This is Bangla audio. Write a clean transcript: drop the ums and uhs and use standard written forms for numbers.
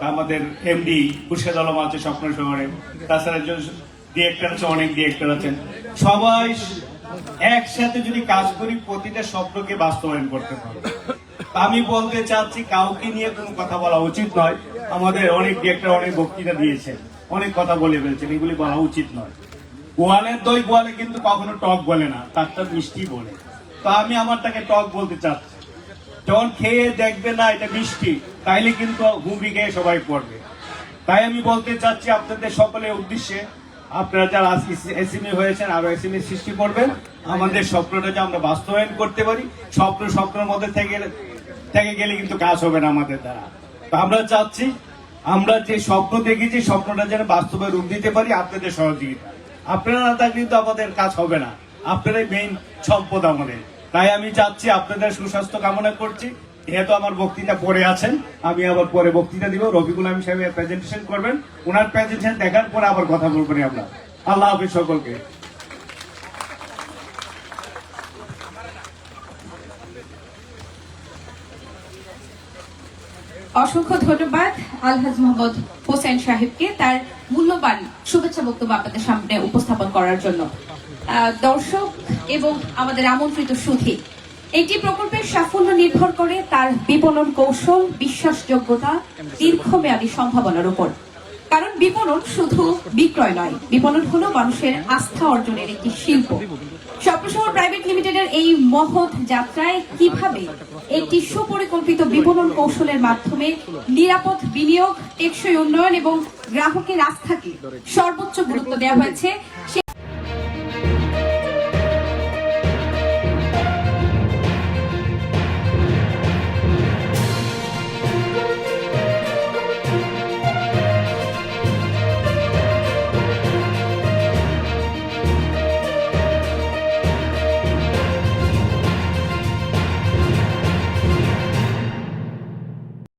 আমাদের এমডি খুরশেদ আলম আছে স্বপ্ন শহরে, তাছাড়া ডিরেক্টর আছে, অনেক ডিরেক্টর আছেন। সবাই একসাথে যদি কাজ করি প্রতিটা স্বপ্নকে বাস্তবায়ন করতে পারবো। আমি বলতে চাচ্ছি কাউকে নিয়ে কোনো কথা বলা উচিত নয়। আমাদের অনেক ডিরেক্টর অনেক বক্তৃতা দিয়েছেন, অনেক কথা বলে ফেলছেন, এগুলি বলা উচিত নয়। গোয়ালের দই গোয়ালে কিন্তু কখনো টক বলে না, তারটা মিষ্টি বলে। তো আমি আমারটাকে টক বলতে চাচ্ছি। যখন খেয়ে দেখবে না এটা মিষ্টি, তাইলে কিন্তু হুমড়ি খেয়ে সবাই পড়বে। তাই আমি বলতে চাচ্ছি আপনাদের সকলের উদ্দেশ্যে, আপনারা যারা এসএমই হয়েছেন আরো এসএমই সৃষ্টি করবেন, আমাদের স্বপ্নটা যে আমরা বাস্তবায়ন করতে পারি। স্বপ্নের মধ্যে থেকে গেলে কিন্তু কাজ হবে না আমাদের দ্বারা। তো আমরা চাচ্ছি আমরা যে স্বপ্ন দেখেছি স্বপ্নটা যেন বাস্তবে রূপ দিতে পারি আপনাদের সহযোগিতা। আপনারা না থাকলে কিন্তু আমাদের কাজ হবে না, আপনারাই মেইন সম্পদ আমাদের। তাই আমি চাচ্ছি আপনাদের সুস্বাস্থ্য কামনা করছি। যেহেতু আমার বক্তৃতা পরে আছেন, আমি আবার পরে বক্তৃতা দিব। রফিকুল আলম সাহেব প্রেজেন্টেশন করবেন, ওনার প্রেজেন্টেশন দেখার পরে আবার কথা বলবেন আমরা। আল্লাহ হাফিজ সকলকে। অসংখ্য ধন্যবাদ আলহাজ মোহাম্মদ হোসেন সাহেবকে তার মূল্যবান শুভেচ্ছা বক্তব্য আপনাদের সামনে উপস্থাপন করার জন্য। দর্শক এবং আমাদের আমন্ত্রিত সুধী, একটি প্রকল্পের সাফল্য নির্ভর করে তার বিপণন কৌশল, বিশ্বাসযোগ্যতা, দীর্ঘমেয়াদী সম্ভাবনার উপর। কারণ বিপণন শুধু বিক্রয় নয়, বিপণন হলো মানুষের আস্থা অর্জনের একটি শিল্প। স্বপ্নশহর প্রাইভেট লিমিটেডের এই মহৎ যাত্রায় কিভাবে একটি সুপরিকল্পিত বিপণন কৌশলের মাধ্যমে নিরাপদ বিনিয়োগ, টেকসই উন্নয়ন এবং গ্রাহকের আস্থাকে সর্বোচ্চ গুরুত্ব দেওয়া হয়েছে